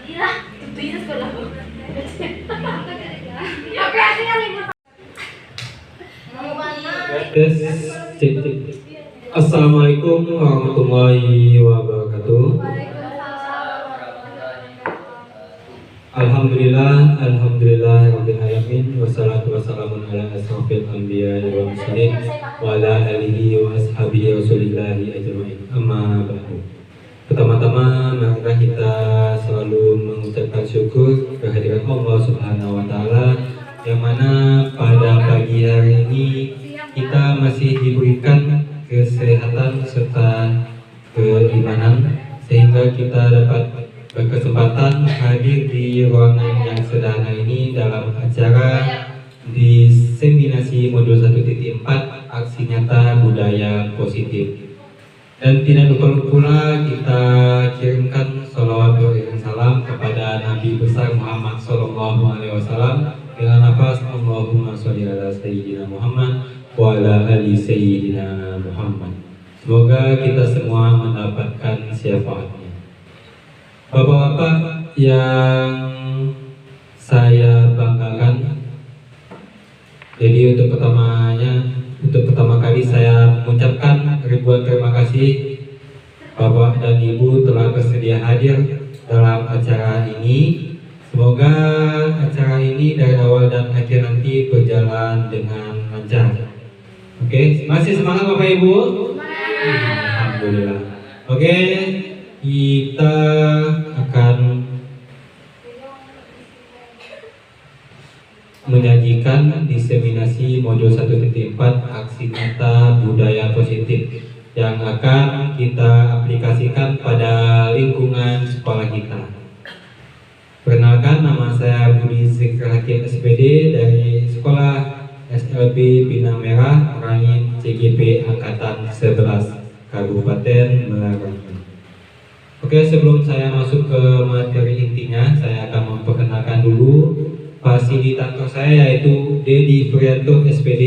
Iya, tentunya sekolah. Ya berarti kan libur. Tes, cek, cek. Assalamualaikum warahmatullahi wabarakatuh. Alhamdulillah, rabbil alamin, wassalatu wassalamu ala asrofil anbiya wal mursalin wa ala alihi wa ashabihi rasulillahi ajma'in. Amma ba'du. Pertama-tama marilah kita selalu mengucapkan syukur kehadirat Allah Subhanahu wa taala yang mana pada pagi hari ini kita masih diberikan kesehatan serta keimanan sehingga kita dapat berkesempatan hadir di ruangan yang sederhana ini dalam acara diseminasi modul 1.4 aksi nyata budaya positif. Dan tidak lupa pula kita kirimkan sholawat dan salam kepada Nabi besar Muhammad SAW dengan nafas Allahumma sholli ala sayyidina Muhammad wa ala ali sayyidina Muhammad. Semoga kita semua mendapatkan syafaatnya. Bapak-bapak yang saya banggakan, jadi untuk pertama kali saya mengucapkan ribuan terima kasih Bapak dan Ibu telah bersedia hadir dalam acara ini. Semoga acara ini dari awal dan akhir nanti berjalan dengan lancar. Oke, masih semangat Bapak Ibu? Alhamdulillah. Oke, kita akan menyajikan diseminasi modul 1.4 aksi nyata budaya positif yang akan kita aplikasikan pada lingkungan sekolah kita. Perkenalkan, nama saya Budi Zikr Hakim SPD dari Sekolah SLB Bina Merah Merangin CGP Angkatan 11 Kabupaten Melarang. Oke, sebelum saya masuk ke materi intinya, saya akan memperkenalkan dulu fasilitator saya, yaitu Dedi Frianto SPD.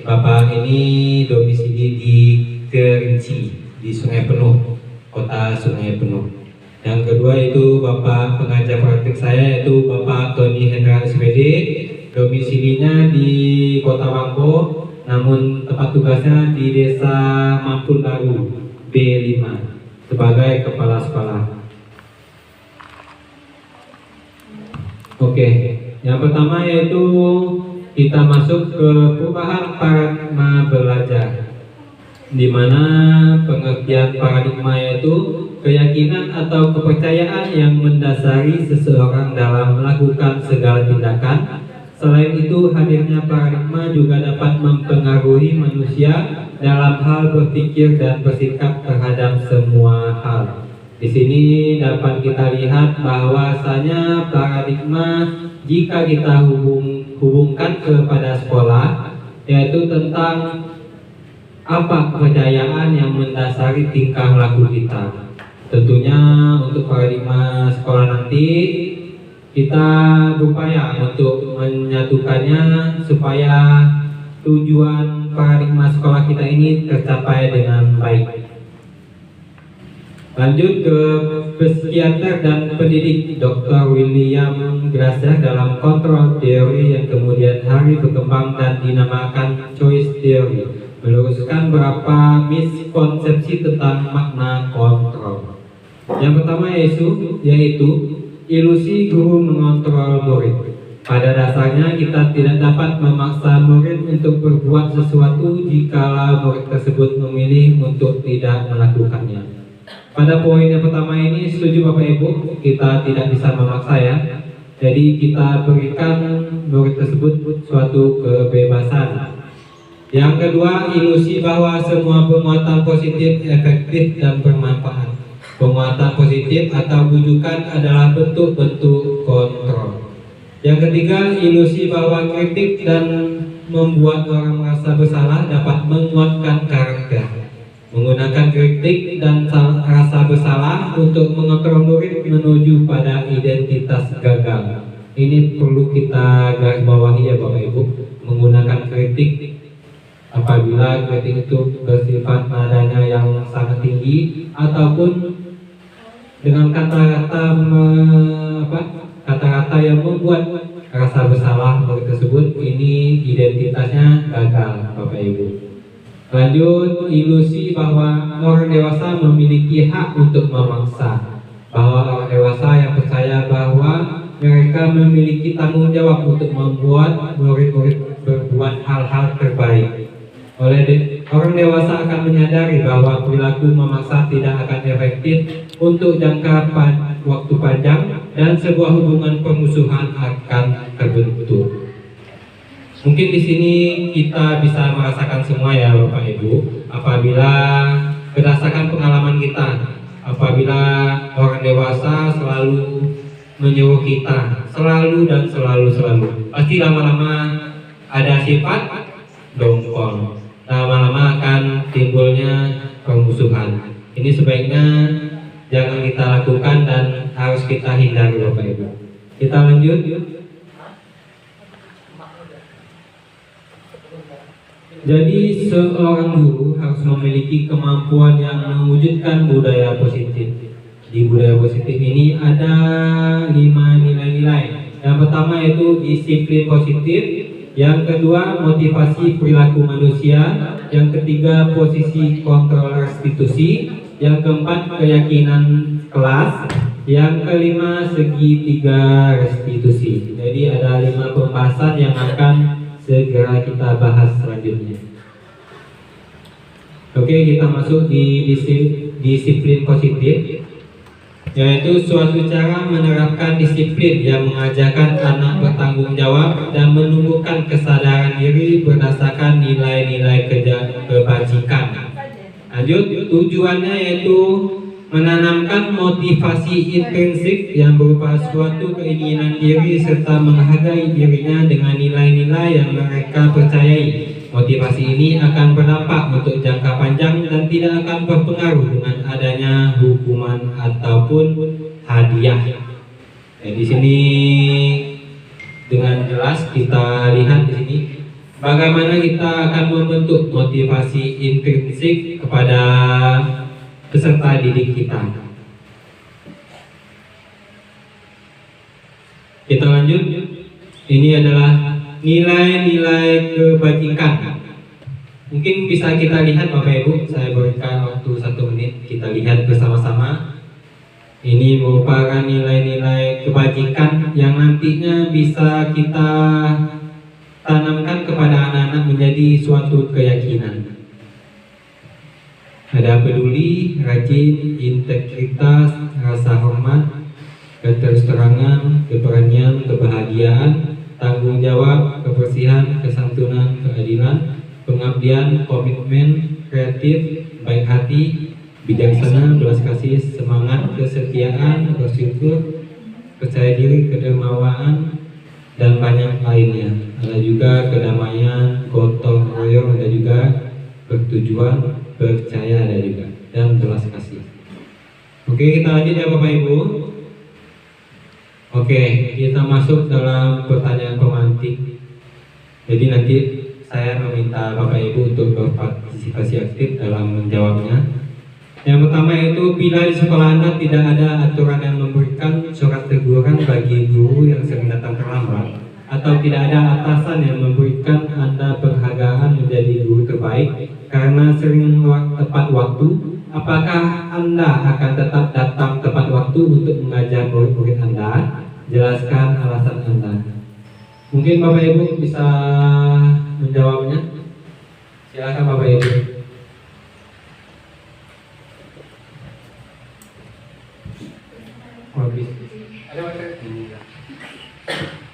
Bapak ini domisili di Kerinci, di Sungai Penuh, kota Sungai Penuh. Yang kedua itu Bapak pengajar praktik saya, yaitu Bapak Tony Hendra SPD, domisilinya di Kota Bangko, namun tempat tugasnya di Desa Mampun Baru B5 sebagai kepala sekolah. Oke, yang pertama yaitu kita masuk ke perubahan paradigma belajar, di mana pengertian paradigma yaitu keyakinan atau kepercayaan yang mendasari seseorang dalam melakukan segala tindakan. Selain itu, hadirnya paradigma juga dapat mempengaruhi manusia dalam hal berpikir dan bersikap terhadap semua hal. Di sini dapat kita lihat bahwasanya paradigma jika kita hubungkan kepada sekolah, yaitu tentang apa kepercayaan yang mendasari tingkah laku kita. Tentunya untuk paradigma sekolah nanti kita berupaya untuk menyatukannya supaya tujuan paradigma sekolah kita ini tercapai dengan baik. Lanjut ke psikiater dan pendidik Dr. William Glasser dalam kontrol teori yang kemudian hari berkembang dan dinamakan choice theory, meluruskan beberapa miskonsepsi tentang makna kontrol. Yang pertama yaitu ilusi guru mengontrol murid. Pada dasarnya kita tidak dapat memaksa murid untuk berbuat sesuatu jika murid tersebut memilih untuk tidak melakukannya. Pada poin yang pertama ini setuju Bapak Ibu, kita tidak bisa memaksa ya. Jadi kita berikan murid tersebut suatu kebebasan. Yang kedua, ilusi bahwa semua penguatan positif efektif dan bermanfaat. Penguatan positif atau bujukan adalah bentuk-bentuk kontrol. Yang ketiga, ilusi bahwa kritik dan membuat orang merasa bersalah dapat menguatkan karakter. Menggunakan kritik dan rasa bersalah untuk mengontrol murid menuju pada identitas gagal. Ini perlu kita garis bawahi ya Bapak Ibu. Menggunakan kritik apabila kritik itu bersifat nadanya yang sangat tinggi ataupun dengan kata-kata yang membuat rasa bersalah murid tersebut, ini identitasnya gagal, Bapak Ibu. Lanjut, ilusi bahwa orang dewasa memiliki hak untuk memaksa, bahwa orang dewasa yang percaya bahwa mereka memiliki tanggung jawab untuk membuat murid-murid berbuat hal-hal terbaik. Orang dewasa akan menyadari bahwa perilaku memaksa tidak akan efektif untuk jangka waktu panjang dan sebuah hubungan permusuhan akan terbentuk. Mungkin di sini kita bisa merasakan semua ya Bapak Ibu, apabila berdasarkan pengalaman kita, apabila orang dewasa selalu menyuruh kita, selalu, pasti lama-lama ada sifat dongkol. Lama-lama akan timbulnya permusuhan. Ini sebaiknya jangan kita lakukan dan harus kita hindari Bapak Ibu. Kita lanjut. Jadi seorang guru harus memiliki kemampuan yang mewujudkan budaya positif. Di budaya positif ini ada 5 nilai-nilai. Yang pertama yaitu disiplin positif. Yang kedua, motivasi perilaku manusia. Yang ketiga, posisi kontrol restitusi. Yang keempat, keyakinan kelas. Yang kelima, segitiga restitusi. Jadi ada 5 pembahasan yang akan segera kita bahas selanjutnya. Oke, kita masuk di disiplin positif, yaitu suatu cara menerapkan disiplin yang mengajarkan anak bertanggung jawab dan menumbuhkan kesadaran diri berdasarkan nilai-nilai kebajikan. Lanjut, tujuannya yaitu menanamkan motivasi intrinsik yang berupa suatu keinginan diri serta menghargai dirinya dengan nilai-nilai yang mereka percayai. Motivasi ini akan berdampak untuk jangka panjang dan tidak akan berpengaruh dengan adanya hukuman ataupun hadiah. Di sini dengan jelas kita lihat di sini bagaimana kita akan membentuk motivasi intrinsik kepada peserta didik kita. Kita lanjut. Ini adalah nilai-nilai kebajikan. Mungkin bisa kita lihat Bapak Ibu, saya berikan waktu 1 menit, kita lihat bersama-sama. Ini merupakan nilai-nilai kebajikan yang nantinya bisa kita tanamkan kepada anak-anak menjadi suatu keyakinan. Ada peduli, rajin, integritas, rasa hormat, keterus-terangan, keberanian, kebahagiaan, tanggung jawab, kebersihan, kesantunan, keadilan, pengabdian, komitmen, kreatif, baik hati, bijaksana, belas kasih, semangat, kesetiaan, bersyukur, percaya diri, kedermawanan, dan banyak lainnya. Ada juga kedamaian, gotong royong, ada juga bertujuan, percaya, ada juga, dan belas kasih. Oke, kita lanjut ya Bapak Ibu. Oke, kita masuk dalam pertanyaan pemantik. Jadi nanti saya meminta Bapak Ibu untuk berpartisipasi aktif dalam menjawabnya. Yang pertama itu, bila di sekolah Anda tidak ada aturan yang memberikan surat teguran bagi guru yang sering datang terlambat, atau tidak ada atasan yang memberikan Anda penghargaan menjadi guru terbaik karena sering tepat waktu, apakah Anda akan tetap datang tepat waktu untuk mengajar murid-murid Anda? Jelaskan alasan Anda. Mungkin Bapak Ibu bisa menjawabnya. Silakan Bapak Ibu.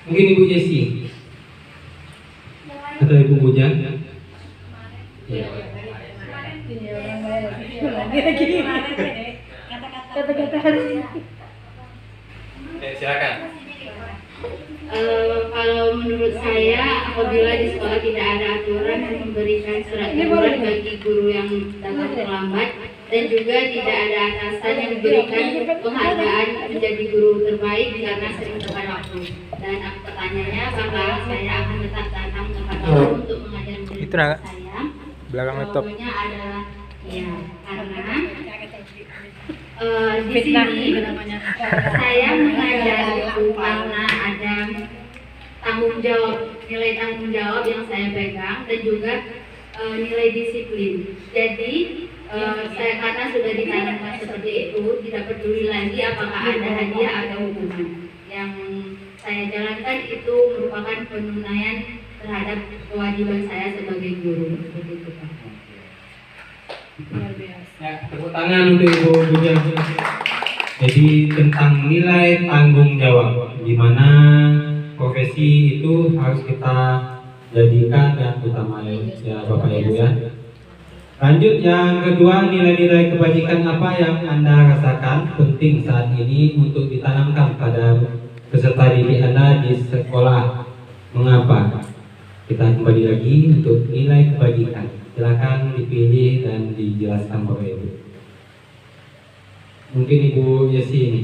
Mungkin Ibu Jessi atau Ibu Bujan. Ya. Silakan. Kalau menurut saya, apabila di sekolah tidak ada aturan yang memberikan surat teguran bagi guru yang datang terlambat, dan juga tidak ada atasan yang memberikan penghargaan menjadi guru terbaik karena sering tepat waktu. Dan pertanyaannya, apakah saya akan tetap datang tepat waktu untuk mengajar murid saya? Belakang laptop. Jawabannya adalah ya, karena Di sini saya mengajar itu karena ada tanggung jawab, nilai tanggung jawab yang saya pegang dan juga nilai disiplin. Jadi saya karena sudah ditanamkan seperti itu, tidak peduli lagi apakah ada hadiah atau hukuman. Yang saya jalankan itu merupakan penunaian terhadap kewajiban saya sebagai guru. Begitu, Pak. Ya, tepuk tangan untuk Ibu Budian. Jadi tentang nilai tanggung jawab, di mana profesi itu harus kita jadikan yang utama ya Bapak Ibu ya. Lanjut yang kedua, nilai-nilai kebajikan apa yang Anda rasakan penting saat ini untuk ditanamkan pada peserta didik Anda di sekolah. Mengapa? Kita kembali lagi untuk nilai kebajikan. Silakan dipilih dan dijelaskan Bapak Ibu. Mungkin Ibu Yesi ini.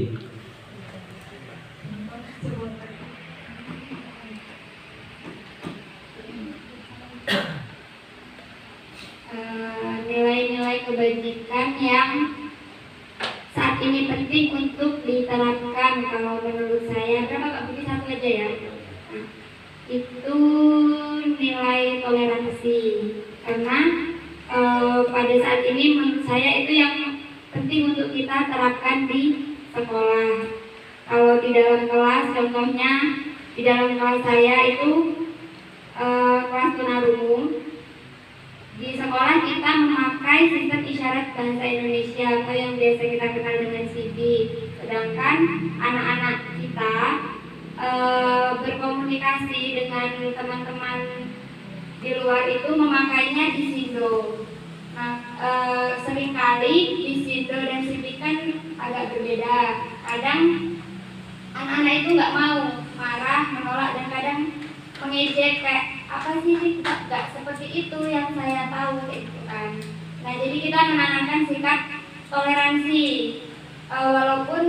Nilai-nilai kebajikan yang saat ini penting untuk diterapkan, kalau menurut saya, berapa Pak? Bukti satu aja ya. Nah, itu nilai toleransi, karena pada saat ini menurut saya itu yang penting untuk kita terapkan di sekolah. Kalau di dalam kelas, contohnya di dalam kelas saya itu kelas tunarungu. Di sekolah kita memakai sistem isyarat bahasa Indonesia atau yang biasa kita kenal dengan CD. Sedangkan anak-anak kita berkomunikasi dengan teman-teman di luar itu memakainya di Sido. Nah, seringkali di Sido dan CD kan agak berbeda. Kadang anak-anak itu nggak mau, marah, menolak, dan kadang mengejek kayak apa sih nggak seperti itu yang saya tahu kayak gitu kan. Nah, jadi kita menanamkan sikap toleransi, walaupun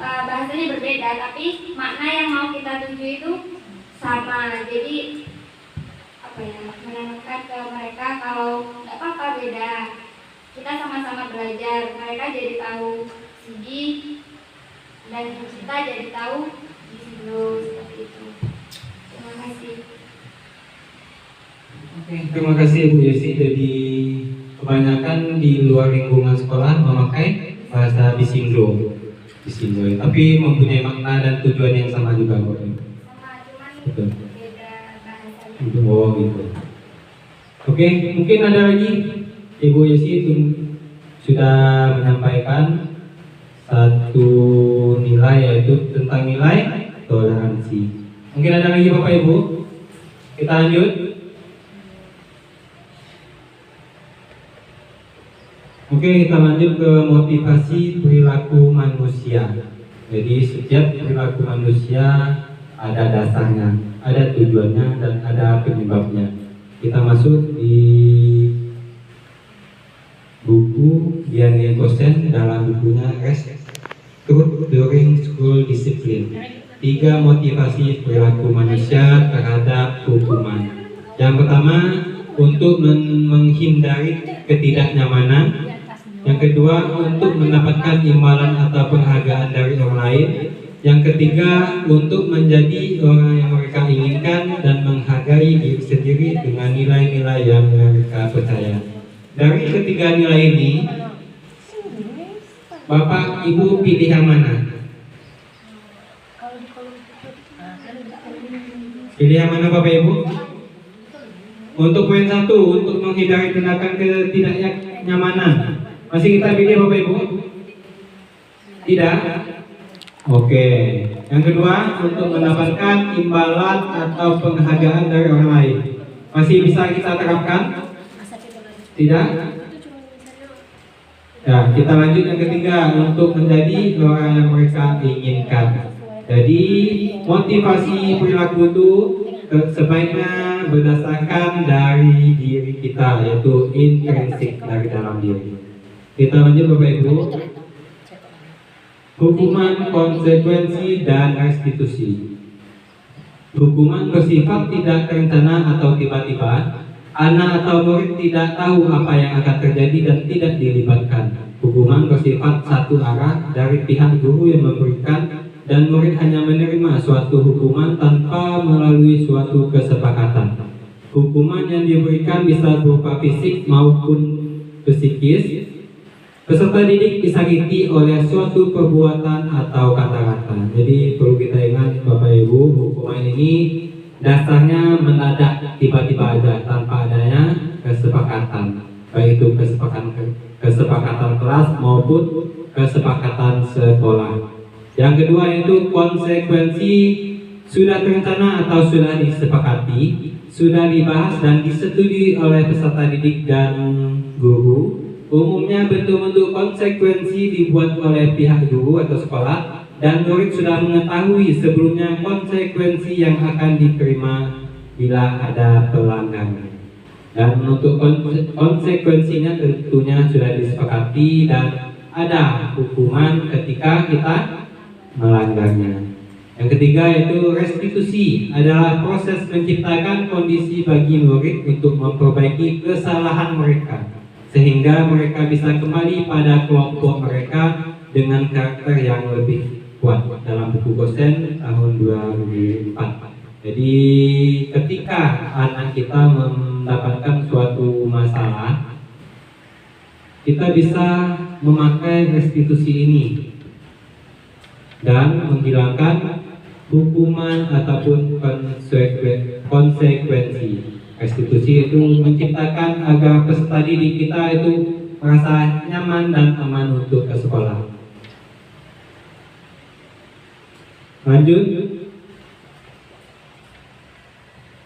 bahasanya berbeda, tapi makna yang mau kita tuju itu sama. Jadi apa ya, menanamkan ke mereka kalau nggak apa-apa beda, kita sama-sama belajar. Mereka jadi tahu segi dan kita jadi tahu di sini, seperti itu. Terima kasih. Oke, terima kasih Ibu Yesi. Jadi kebanyakan di luar lingkungan sekolah memakai bahasa Bisingdo, tapi mempunyai makna dan tujuan yang sama juga, Bapak Ibu. Sama, cuman Betul. beda bahasanya. Oh gitu. Oke, mungkin ada lagi Ibu Yesi itu sudah menyampaikan satu nilai, yaitu tentang nilai toleransi. Mungkin ada lagi Bapak Ibu. Kita lanjut. Oke, kita lanjut ke motivasi perilaku manusia. Jadi setiap perilaku manusia ada dasarnya, ada tujuannya, dan ada penyebabnya. Kita masuk di buku Dian Kosen dalam bukunya Rest Truth During School Discipline. 3 motivasi perilaku manusia terhadap hukuman. Yang pertama, untuk menghindari ketidaknyamanan. Yang kedua, untuk mendapatkan imbalan atau penghargaan dari orang lain. Yang ketiga, untuk menjadi orang yang mereka inginkan dan menghargai diri sendiri dengan nilai-nilai yang mereka percaya. Dari ketiga nilai ini, Bapak Ibu pilih yang mana? Pilih yang mana Bapak Ibu? Untuk poin 1, untuk menghindari tindakan ketidaknyamanan, masih kita pilih Bapak Ibu? Tidak? Oke. Yang kedua, untuk mendapatkan imbalan atau penghargaan dari orang lain, masih bisa kita terapkan? Tidak? Ya, kita lanjut yang ketiga, untuk menjadi orang yang mereka inginkan. Jadi motivasi perilaku itu sebaiknya berdasarkan dari diri kita, yaitu intrinsik dari dalam diri. Kita lanjut Bapak Ibu. Hukuman, konsekuensi, dan restitusi. Hukuman bersifat tidak terencana atau tiba-tiba. Anak atau murid tidak tahu apa yang akan terjadi dan tidak dilibatkan. Hukuman bersifat satu arah dari pihak guru yang memberikan dan murid hanya menerima suatu hukuman tanpa melalui suatu kesepakatan. Hukuman yang diberikan bisa berupa fisik maupun psikis. Peserta didik disakiti oleh suatu perbuatan atau kata-kata. Jadi perlu kita ingat Bapak Ibu, hukuman ini dasarnya mendadak, tiba-tiba aja tanpa adanya kesepakatan, baik itu kesepakatan kelas maupun kesepakatan sekolah. Yang kedua yaitu konsekuensi sudah terencana atau sudah disepakati, sudah dibahas dan disetujui oleh peserta didik dan guru. Umumnya bentuk-bentuk konsekuensi dibuat oleh pihak guru atau sekolah dan murid sudah mengetahui sebelumnya konsekuensi yang akan diterima bila ada pelanggaran. Dan untuk konsekuensinya tentunya sudah disepakati dan ada hukuman ketika kita melanggarnya. Yang ketiga yaitu restitusi, adalah proses menciptakan kondisi bagi murid untuk memperbaiki kesalahan mereka sehingga mereka bisa kembali pada kelompok mereka dengan karakter yang lebih kuat, dalam buku Gosen tahun 2004. Jadi ketika anak kita mendapatkan suatu masalah, kita bisa memakai restitusi ini dan menghilangkan hukuman ataupun konsekuensi. Restitusi itu menciptakan agar peserta didik kita itu merasa nyaman dan aman untuk ke sekolah. Lanjut.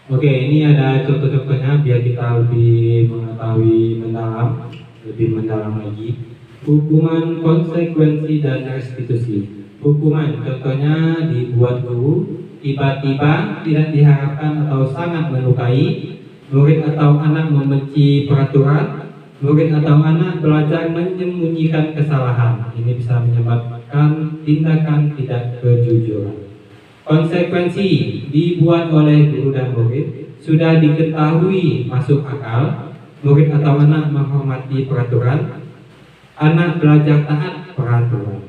Oke, ini ada contoh-contohnya biar kita lebih mengetahui lebih mendalam lagi. Hukuman, konsekuensi, dan restitusi. Hukuman contohnya dibuat guru tiba-tiba tidak diharapkan atau sangat melukai, murid atau anak membenci peraturan, murid atau anak belajar menyembunyikan kesalahan. Ini bisa menyebabkan tindakan tidak kejujuran. Konsekuensi dibuat oleh guru dan murid, sudah diketahui masuk akal, murid atau anak menghormati peraturan, anak belajar taat peraturan.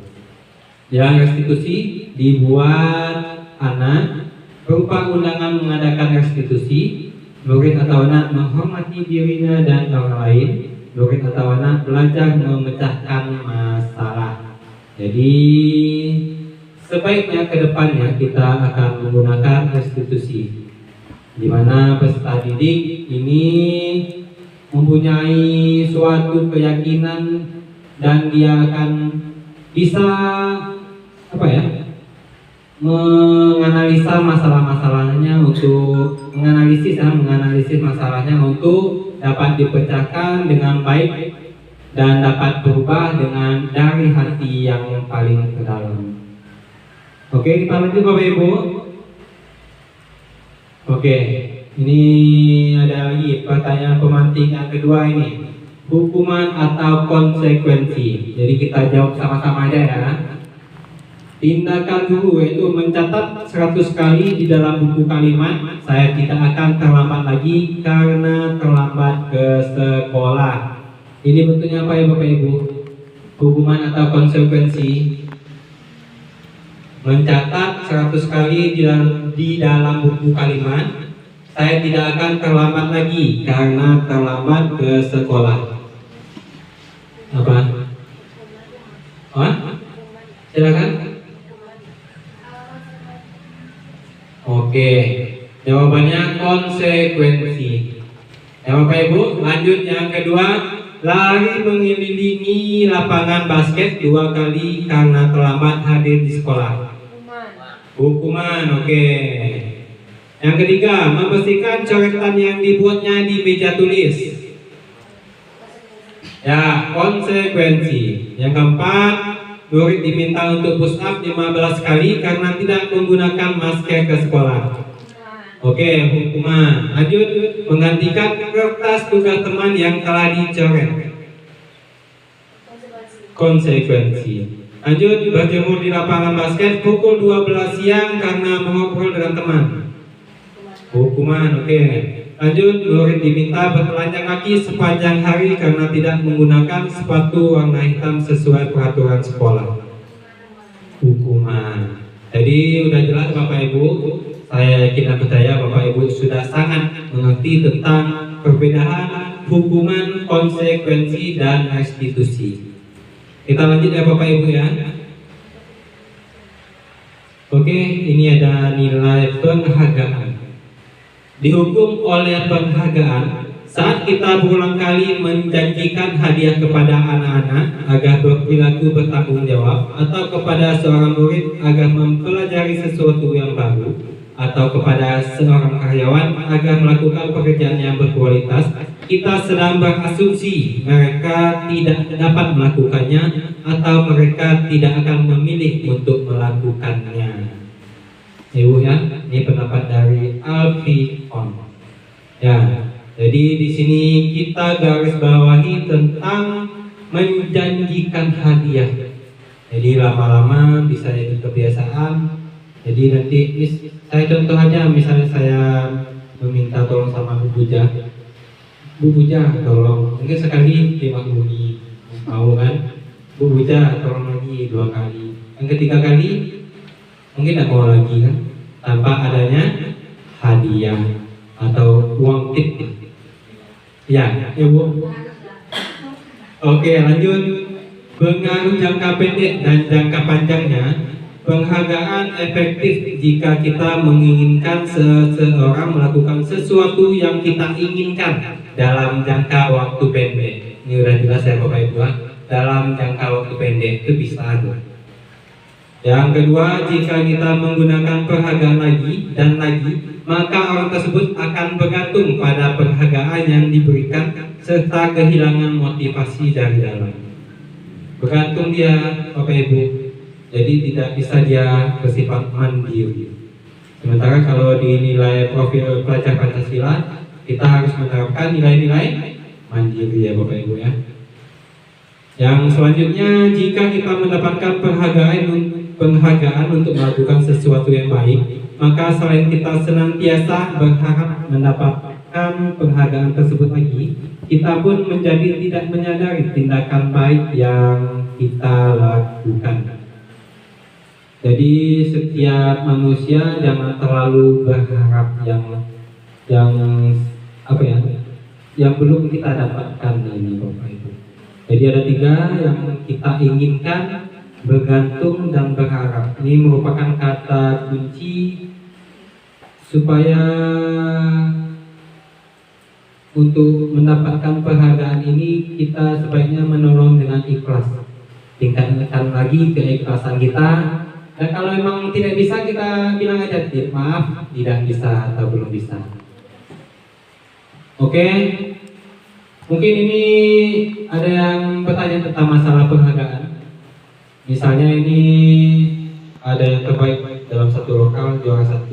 Yang restitusi dibuat anak berupa undangan mengadakan restitusi, murid atau anak menghormati dirinya dan orang lain, murid atau anak belajar memecahkan masalah. Jadi sebaiknya kedepannya kita akan menggunakan restitusi, di mana peserta didik ini mempunyai suatu keyakinan dan dia akan bisa menganalisa masalahnya untuk menganalisis masalahnya untuk dapat dipecahkan dengan baik dan dapat berubah dari hati yang paling ke dalam. Oke, kita lanjut Bapak Ibu. Oke, ini ada lagi pertanyaan pemantik yang kedua ini. Hukuman atau konsekuensi. Jadi kita jawab sama-sama aja ya. Tindakan guru yaitu mencatat 100 kali di dalam buku kalimat, saya tidak akan terlambat lagi karena terlambat ke sekolah. Ini bentuknya apa ya Bapak Ibu? Hukuman atau konsekuensi. Mencatat 100 kali di dalam buku kalimat, saya tidak akan terlambat lagi karena terlambat ke sekolah. Apa? Silakan. Oke, jawabannya konsekuensi. Ya Bapak Ibu, lanjut yang kedua, lari mengelilingi lapangan basket 2 kali karena terlambat hadir di sekolah. Hukuman, oke. Yang ketiga, membersihkan coretan yang dibuatnya di meja tulis. Ya, konsekuensi. Yang keempat, murid diminta untuk push up 15 kali karena tidak menggunakan masker ke sekolah. Oke, hukuman. Lanjut, menggantikan kertas tugas teman yang telah dicoret. Konsekuensi. Lanjut, berjemur di lapangan basket pukul 12 siang karena mengobrol dengan teman. Hukuman, oke. Lanjut, murid diminta bertelanjang kaki sepanjang hari karena tidak menggunakan sepatu warna hitam sesuai peraturan sekolah. Hukuman. Jadi udah jelas Bapak Ibu, saya yakin dan percaya Bapak Ibu sudah sangat mengerti tentang perbedaan hukuman, konsekuensi, dan restitusi. Kita lanjut ya Bapak Ibu ya. Oke, ini ada nilai penghargaan. Dihukum oleh penghargaan saat kita berulang kali menjanjikan hadiah kepada anak-anak agar berperilaku bertanggung jawab, atau kepada seorang murid agar mempelajari sesuatu yang baru, atau kepada seorang karyawan agar melakukan pekerjaan yang berkualitas. Kita sedang berasumsi mereka tidak dapat melakukannya atau mereka tidak akan memilih untuk melakukannya. Ibu ya, ini pendapat dari Alfion. Ya, jadi di sini kita garis bawahi tentang menjanjikan hadiah. Jadi lama-lama bisa jadi kebiasaan. Jadi nanti saya contoh aja, misalnya saya meminta tolong sama Bu Puja. Bu Puja tolong, mungkin sekali 5 menit, mau kan? Bu Puja tolong lagi 2 kali. Yang ketiga kali mungkin tidak mau lagi kan, tanpa adanya hadiah atau uang tip. Ya, Ibu. Oke, lanjut. Pengaruh jangka pendek dan jangka panjangnya. Penghargaan efektif jika kita menginginkan seseorang melakukan sesuatu yang kita inginkan dalam jangka waktu pendek. Ini udah jelas ya Bapak Ibu. Dalam jangka waktu pendek itu bisa tuh. Yang kedua, jika kita menggunakan penghargaan lagi dan lagi, maka orang tersebut akan bergantung pada penghargaan yang diberikan serta kehilangan motivasi dari dalam. Bergantung dia, Bapak Ibu. Jadi tidak bisa dia bersifat mandiri. Sementara kalau di nilai profil pelajar Pancasila, kita harus menerapkan nilai-nilai mandiri ya Bapak Ibu ya. Yang selanjutnya, jika kita mendapatkan penghargaan untuk melakukan sesuatu yang baik, maka selain kita senantiasa berharap mendapatkan penghargaan tersebut lagi, kita pun menjadi tidak menyadari tindakan baik yang kita lakukan. Jadi setiap manusia jangan terlalu berharap yang belum kita dapatkan ini Bapak Ibu. Jadi ada 3 yang kita inginkan, bergantung dan berharap. Ini merupakan kata kunci supaya untuk mendapatkan penghargaan ini kita sebaiknya menolong dengan ikhlas. Tingkatkan lagi keikhlasan kita. Dan kalau memang tidak bisa, kita bilang aja maaf, tidak bisa atau belum bisa. Oke. Mungkin ini ada yang bertanya tentang masalah penghargaan. Misalnya ini ada yang terbaik dalam satu lokal, juara 1,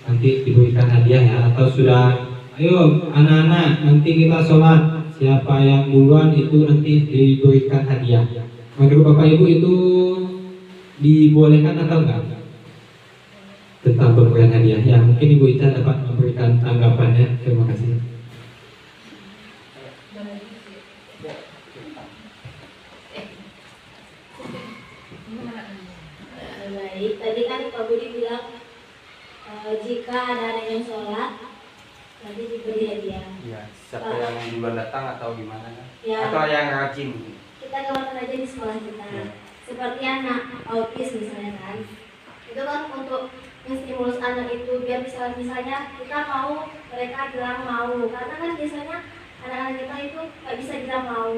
nanti diberikan hadiah ya. Atau sudah, ayo anak-anak nanti kita sholat, siapa yang duluan itu nanti diberikan hadiah. Menurut Bapak Ibu itu dibolehkan atau enggak? Tentang pemberian hadiah ya, mungkin Ibu Ica dapat memberikan tanggapannya. Terima kasih. Baik, tadi kan Pak Budi bilang jika ada anak yang sholat nanti diberi hadiah. Iya, siapa yang duluan datang atau gimana kan? Ya. Atau yang rajin? Kita gambarkan aja di sekolah kita. Seperti anak autis misalnya kan, itu kan untuk menstimulus anak itu biar misalnya kita mau, mereka bilang mau, karena kan biasanya anak-anak kita itu nggak bisa bilang mau.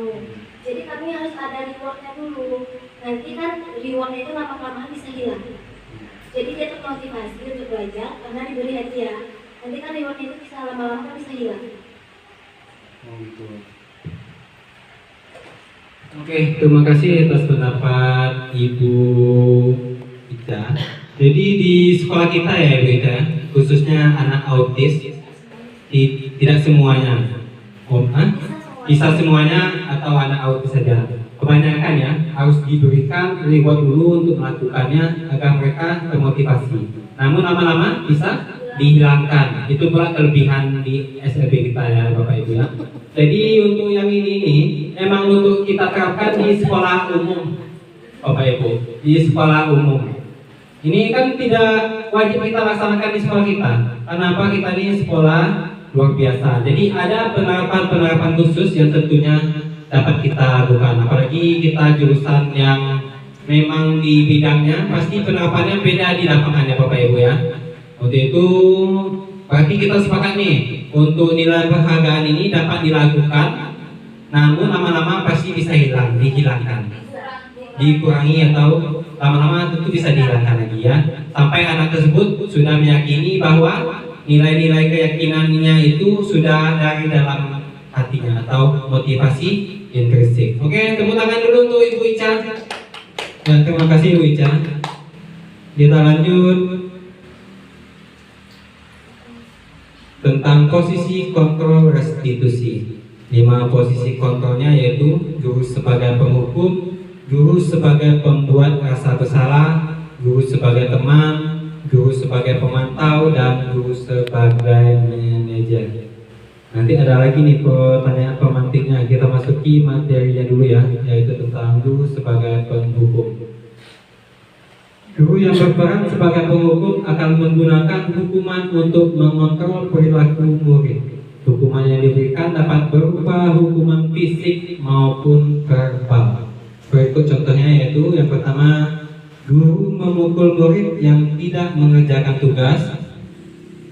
Jadi kami harus ada rewardnya dulu. Nanti kan rewardnya itu lama-lama bisa hilang. Jadi dia termotivasi untuk belajar karena diberi hadiah. Nanti kan rewardnya itu bisa lama-lama bisa hilang. Oh gitu. Oke, terima kasih atas pendapat Ibu Ica. Jadi di sekolah kita ya Ibu Ica, khususnya anak autis, tidak semuanya, bisa semuanya atau anak autis saja. Kebanyakan ya harus diberikan reward dulu untuk melakukannya agar mereka termotivasi. Namun lama-lama bisa dihilangkan. Itu pula kelebihan di SLB kita ya Bapak Ibu ya. Jadi untuk yang ini emang untuk kita terapkan di sekolah umum Bapak Ibu, di sekolah umum. Ini kan tidak wajib kita laksanakan di sekolah kita. Kenapa? Kita ini sekolah luar biasa. Jadi ada penerapan khusus yang tentunya dapat kita lakukan. Apalagi kita jurusan yang memang di bidangnya pasti penerapannya beda di lapangan ya Bapak Ibu ya. Untuk itu berarti kita sepakat nih untuk nilai penghargaan ini dapat dilakukan, namun lama-lama pasti bisa dihilangkan, dikurangi atau lama-lama tentu bisa dihilangkan lagi ya. Sampai anak tersebut sudah meyakini bahwa nilai-nilai keyakinannya itu sudah dari dalam hatinya atau motivasi intrinsik. Oke, tepuk tangan dulu untuk Ibu Ica. Ya, terima kasih Ibu Ica. Kita lanjut tentang posisi kontrol restitusi. 5 posisi kontrolnya yaitu guru sebagai penghukum, guru sebagai pembuat rasa bersalah, guru sebagai teman, guru sebagai pemantau, dan guru sebagai manajer. Nanti ada lagi nih pertanyaan pemantiknya. Kita masuki materinya dulu ya, yaitu tentang guru sebagai penghukum. Guru yang berperan sebagai penghukum akan menggunakan hukuman untuk mengontrol perilaku murid. Hukuman yang diberikan dapat berupa hukuman fisik maupun verbal. Berikut contohnya yaitu yang pertama, guru memukul murid yang tidak mengerjakan tugas.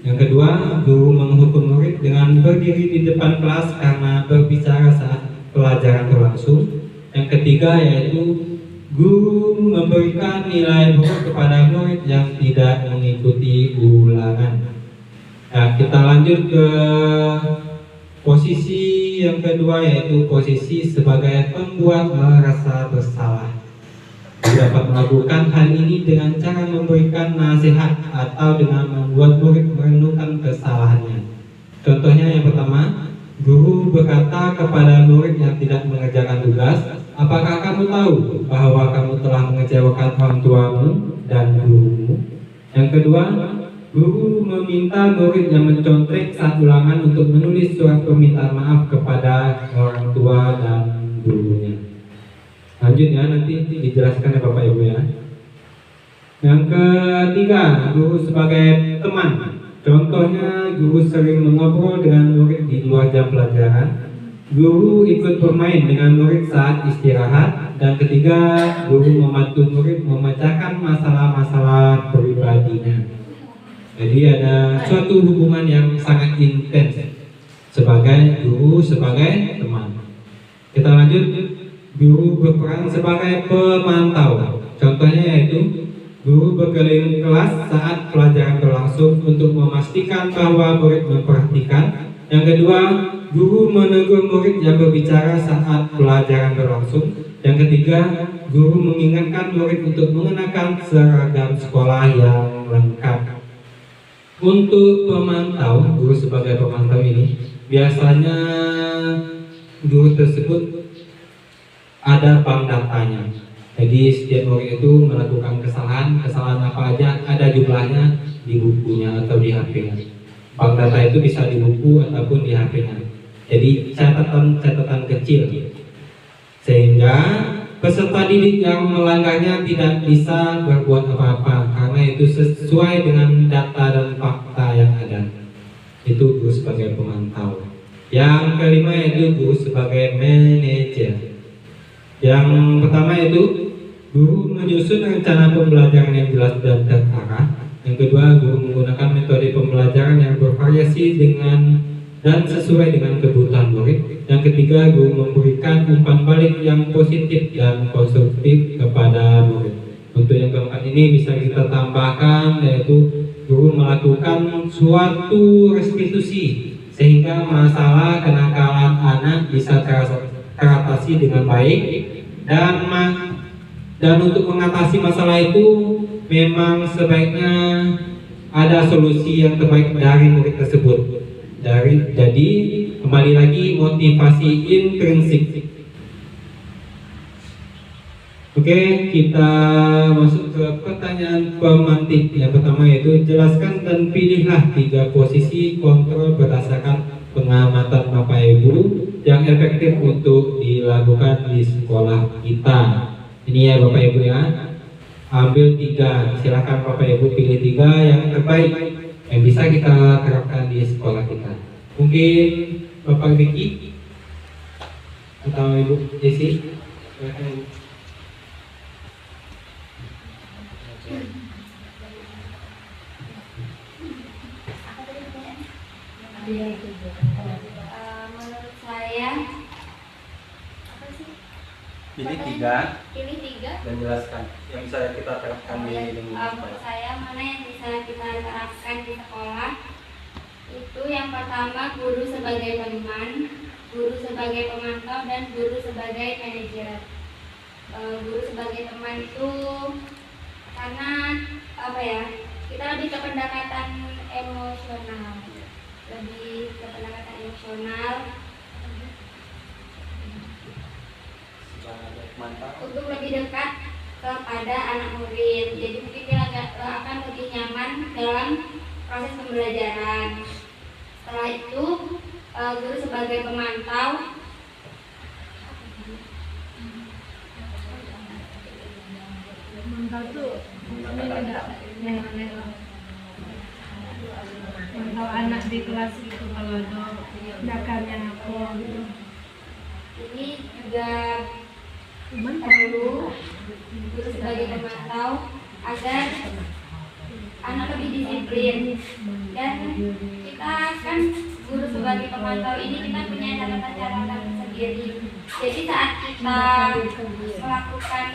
Yang kedua, guru menghukum murid dengan berdiri di depan kelas karena berbicara saat pelajaran berlangsung. Yang ketiga yaitu guru memberikan nilai buruk kepada murid yang tidak mengikuti ulangan. Nah, kita lanjut ke posisi yang kedua yaitu posisi sebagai pembuat merasa bersalah. Dapat melakukan hal ini dengan cara memberikan nasihat atau dengan membuat murid merenungkan kesalahannya. Contohnya yang pertama, guru berkata kepada murid yang tidak mengerjakan tugas, apakah kamu tahu bahwa kamu telah mengecewakan orang tuamu dan gurumu? Yang kedua, guru meminta murid yang mencontek saat ulangan untuk menulis surat permintaan maaf kepada orang tua dan gurunya. Lanjut ya, nanti dijelaskan ya Bapak Ibu ya. Yang ketiga, guru sebagai teman. Contohnya, guru sering mengobrol dengan murid di luar jam pelajaran. Guru ikut bermain dengan murid saat istirahat. Dan ketiga, guru membantu murid memecahkan masalah-masalah pribadinya. Jadi ada suatu hubungan yang sangat intens sebagai guru sebagai teman. Kita lanjut. Guru berperan sebagai pemantau. Contohnya yaitu guru berkeliling kelas saat pelajaran berlangsung untuk memastikan bahwa murid memperhatikan. Yang kedua, guru menegur murid yang berbicara saat pelajaran berlangsung. Yang ketiga, guru mengingatkan murid untuk mengenakan seragam sekolah yang lengkap. Untuk pemantau, guru sebagai pemantau ini biasanya guru tersebut ada bank datanya. Jadi setiap murid itu melakukan kesalahan apa aja ada jumlahnya di bukunya atau di HP-nya. Bank data itu bisa di buku ataupun di HP-nya. Jadi catatan kecil, sehingga peserta didik yang melanggarnya tidak bisa berbuat apa-apa karena itu sesuai dengan data dan fakta yang ada. Itu guru sebagai pemantau. Yang kelima yaitu guru sebagai manajer. Yang pertama itu guru menyusun rencana pembelajaran yang jelas dan terarah. Yang kedua, guru menggunakan metode pembelajaran yang bervariasi dan sesuai dengan kebutuhan murid. Yang ketiga, guru memberikan umpan balik yang positif dan konstruktif kepada murid. Untuk yang keempat ini bisa kita tambahkan yaitu guru melakukan suatu restitusi sehingga masalah kenakalan anak bisa teratasi dengan baik. Dan untuk mengatasi masalah itu memang sebaiknya ada solusi yang terbaik dari murid tersebut. Jadi kembali lagi motivasi intrinsik. Oke, kita masuk ke pertanyaan pemantik. Yang pertama yaitu jelaskan dan pilihlah 3 posisi kontrol berdasarkan pengamatan Bapak Ibu yang efektif untuk dilakukan di sekolah kita. Ini ya Bapak Ibu ya. Ambil 3, silakan Bapak Ibu pilih 3 yang terbaik yang bisa kita terapkan di sekolah kita. Mungkin Bapak Vicky atau Ibu Desi. Silakan Ibu. Menurut saya Pilih 3 pilih 3. dan jelaskan yang bisa kita terapkan di lingkungan Menurut sekolah. saya mana yang bisa kita terapkan di sekolah itu yang pertama guru sebagai teman, guru sebagai pemantau, dan guru sebagai manajer. Guru sebagai teman itu karena apa ya, kita lebih ke pendekatan emosional, Mantap. untuk lebih dekat kepada anak murid. Jadi mungkin dia akan lebih nyaman dalam proses pembelajaran. Setelah itu guru sebagai pemantau mantau anak di kelas itu kalau ada dakarnya apa gitu. ini juga perlu guru sebagai pemantau agar anak lebih disiplin. Dan kita kan guru sebagai pemantau ini kita punya catatan-catatan sendiri. Jadi saat kita melakukan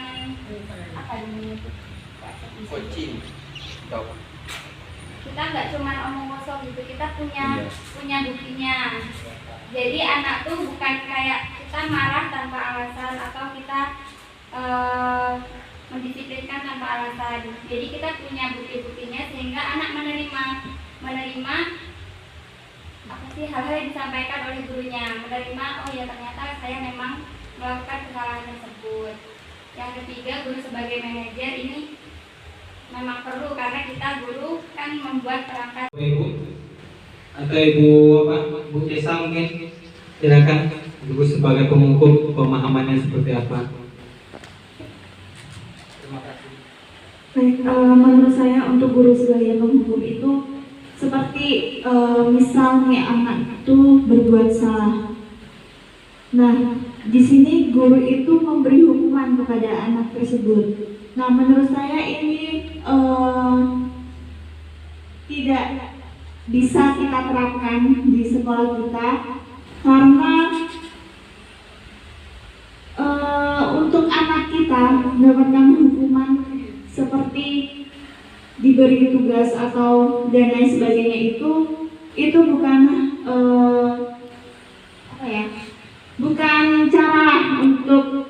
apa namanya itu, Coaching. Tahu. kita nggak cuma omong kosong gitu, kita Iya. punya buktinya. Jadi anak tuh bukan kayak kita marah tanpa alasan atau kita mendisiplinkan tanpa alasan. Jadi kita punya bukti-buktinya sehingga anak menerima apa sih hal-hal yang disampaikan oleh gurunya, menerima oh ya ternyata saya memang melakukan kesalahan tersebut. Yang ketiga, guru sebagai manajer ini memang perlu karena kita guru kan membuat perangkat. Ibu atau Ibu apa? Bu Desa mungkin silakan. Ibu sebagai pengukur pemahamannya seperti apa? Terima kasih. Baik, menurut saya untuk guru sebagai penghukum itu seperti misalnya anak itu berbuat salah. Nah, di sini guru itu memberi hukuman kepada anak tersebut. Nah, menurut saya ini tidak bisa kita terapkan di sekolah kita karena untuk anak kita mendapatkan hukuman seperti diberi tugas atau dan lain sebagainya itu bukan apa ya, bukan cara untuk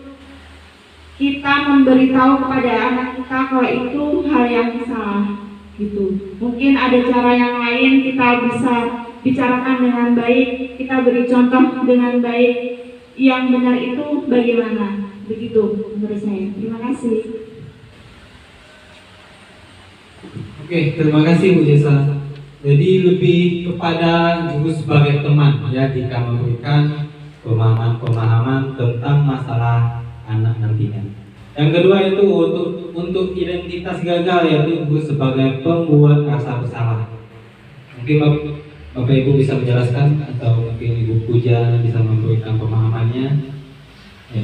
kita memberitahu kepada anak kita kalau itu hal yang salah gitu. Mungkin ada cara yang lain, kita bisa bicarakan dengan baik, kita beri contoh dengan baik, yang benar itu bagaimana, begitu menurut saya. Terima kasih. Oke, terima kasih Bu Desa. Jadi lebih kepada guru sebagai teman ya jika memberikan pemahaman tentang masalah anak nantinya. Yang kedua itu untuk identitas gagal, yaitu guru sebagai pembuat rasa bersalah. Mungkin Bapak Ibu bisa menjelaskan atau mungkin Ibu Puja bisa memberikan pemahamannya. Ya.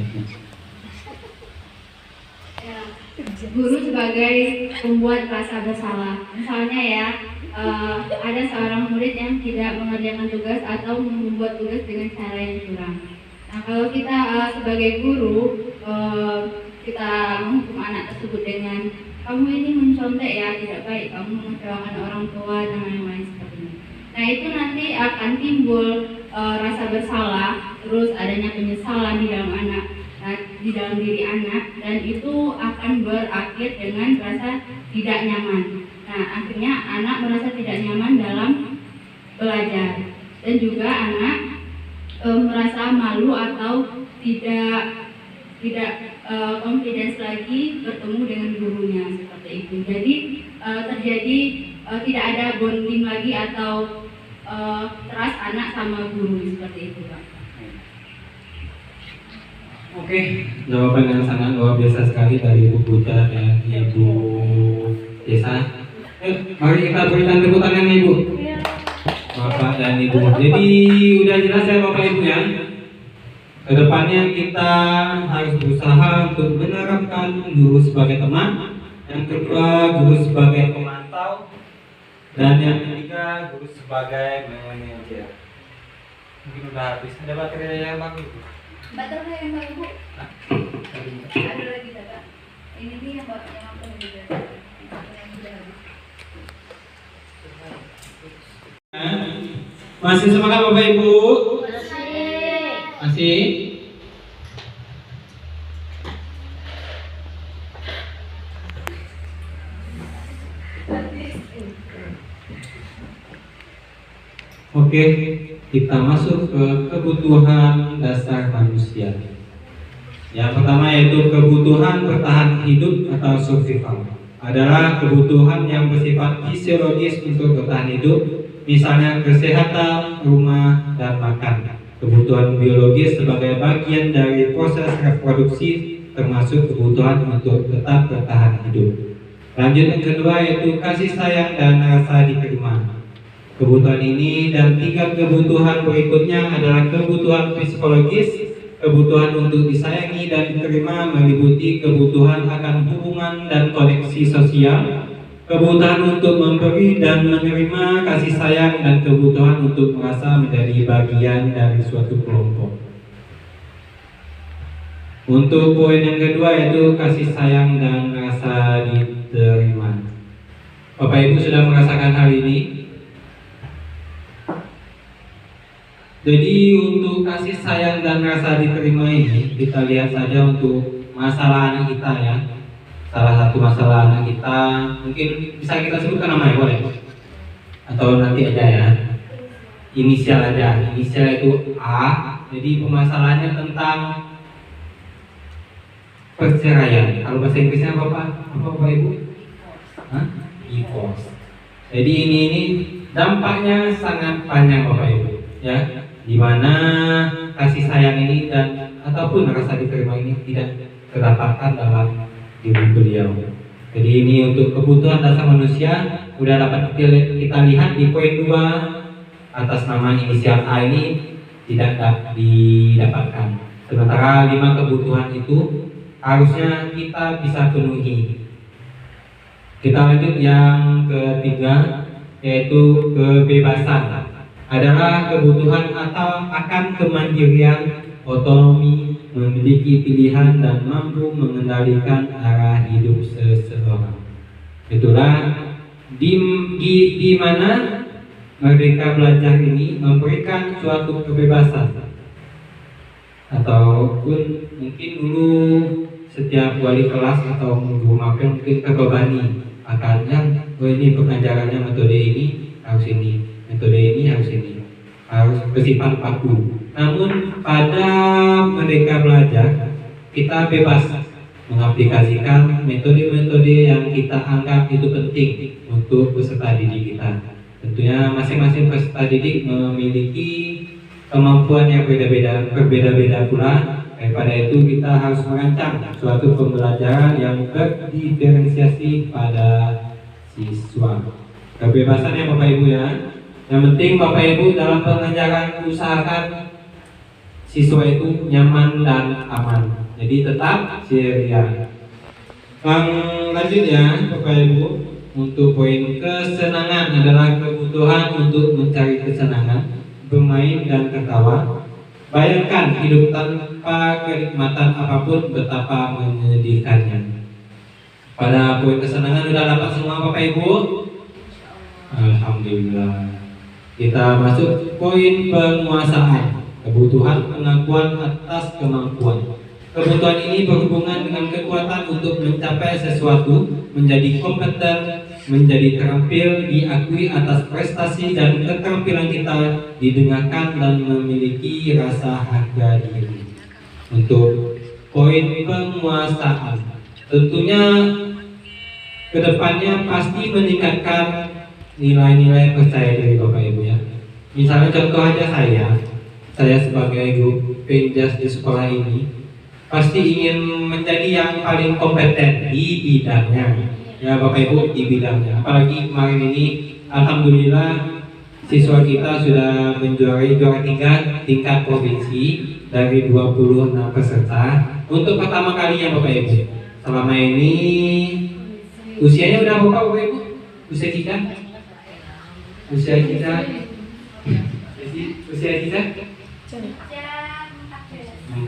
Guru sebagai pembuat rasa bersalah. Misalnya ya, ada seorang murid yang tidak mengerjakan tugas atau membuat tugas dengan cara yang curang. Nah, kalau kita sebagai guru kita menghukum anak tersebut dengan kamu ini mencontek ya, tidak baik, kamu mengecewakan orang tua dan lain-lain seperti ini. Nah, itu nanti akan timbul rasa bersalah, terus adanya penyesalan di dalam di dalam diri anak, dan itu akan berakhir dengan rasa tidak nyaman. Nah, akhirnya anak merasa tidak nyaman dalam belajar, dan juga anak merasa malu atau tidak confidence lagi bertemu dengan gurunya seperti itu. Jadi terjadi tidak ada bonding lagi atau trust anak sama guru seperti itu, Pak. Oke, jawaban yang sangat luar biasa sekali dari Ibu Buta dan Ibu Desa. Mari kita berikan tepuk tangan Ibu, Bapak dan Ibu. Jadi udah jelas ya Bapak Ibu ya. Kedepannya kita harus berusaha untuk menerapkan guru sebagai teman, yang kedua guru sebagai pemantau, dan yang ketiga guru sebagai manajer. Mungkin udah habis. Ada baterai yang bagus. Baterai yang baru, Bu. Ada lagi, Kakak. Ini nih yang apa juga. Yang sudah habis. Masih semangat Bapak Ibu? Masih? Oke, kita masuk ke kebutuhan dasar manusia. Yang pertama yaitu kebutuhan bertahan hidup atau survival. Adalah kebutuhan yang bersifat fisiologis untuk bertahan hidup, misalnya kesehatan, rumah, dan makan. Kebutuhan biologis sebagai bagian dari proses reproduksi, termasuk kebutuhan untuk tetap bertahan hidup. Lanjut yang kedua yaitu kasih sayang dan rasa diterima. Kebutuhan ini dan tiga kebutuhan berikutnya adalah kebutuhan psikologis, kebutuhan untuk disayangi dan diterima meliputi kebutuhan akan hubungan dan koneksi sosial, kebutuhan untuk memberi dan menerima kasih sayang, dan kebutuhan untuk merasa menjadi bagian dari suatu kelompok. Untuk poin yang kedua yaitu kasih sayang dan rasa diterima. Bapak Ibu sudah merasakan hal ini? Jadi untuk kasih sayang dan rasa diterima ini, kita lihat saja untuk masalah anak kita ya. Salah satu masalah anak kita, mungkin bisa kita sebutkan namanya, boleh? Atau nanti aja ya, inisial aja. Inisial itu A. Jadi permasalahannya tentang perceraian. Kalau bahasa Inggrisnya apa Bapak Ibu? Divorce. Jadi ini dampaknya sangat panjang Bapak Ibu ya, di mana kasih sayang ini dan ataupun rasa diterima ini tidak terdapatkan dalam diri beliau. Jadi ini untuk kebutuhan dasar manusia sudah dapat kita lihat di poin 2 atas nama inisial A ini tidak didapatkan. Sementara 5 kebutuhan itu harusnya kita bisa penuhi. Kita lanjut yang ketiga yaitu kebebasan. Adalah kebutuhan atau akan kemandirian, otonomi, memiliki pilihan dan mampu mengendalikan arah hidup seseorang. Itulah di mana Merdeka Belajar ini memberikan suatu kebebasan. Ataupun mungkin dulu setiap wali kelas atau guru magang mungkin terbebani akan ini pengajarannya metode ini harus ini. Metode ini harus bersifat baku. Namun pada Merdeka Belajar kita bebas mengaplikasikan metode-metode yang kita anggap itu penting untuk peserta didik kita. Tentunya masing-masing peserta didik memiliki kemampuan yang berbeda-beda pula. Daripada itu kita harus merancang suatu pembelajaran yang berdiferensiasi pada siswa. Kebebasannya Bapak Ibu ya. Yang penting Bapak Ibu dalam pengajaran usahakan siswa itu nyaman dan aman. Jadi tetap ceria. Lanjut ya Bapak Ibu. Untuk poin kesenangan adalah kebutuhan untuk mencari kesenangan, bermain dan tertawa. Bayangkan hidup tanpa kenikmatan apapun betapa menyedihkannya. Pada poin kesenangan sudah dapat semua Bapak Ibu? Alhamdulillah. Kita masuk poin penguasaan, kebutuhan pengakuan atas kemampuan. Kebutuhan ini berhubungan dengan kekuatan untuk mencapai sesuatu, menjadi kompeten, menjadi terampil, diakui atas prestasi dan keterampilan kita, didengarkan dan memiliki rasa harga diri. Untuk poin penguasaan. Tentunya kedepannya pasti meningkatkan nilai-nilai percaya diri Bapak Ibu ya. Misalnya contoh aja saya sebagai guru penjas di sekolah ini pasti ingin menjadi yang paling kompeten di bidangnya ya Bapak Ibu, di bidangnya. Apalagi kemarin ini alhamdulillah siswa kita sudah menjuarai juara 3 tingkat provinsi dari 26 peserta untuk pertama kalinya Bapak Ibu. Selama ini usianya udah berapa Bapak Ibu? Usia kita? Usia kita 14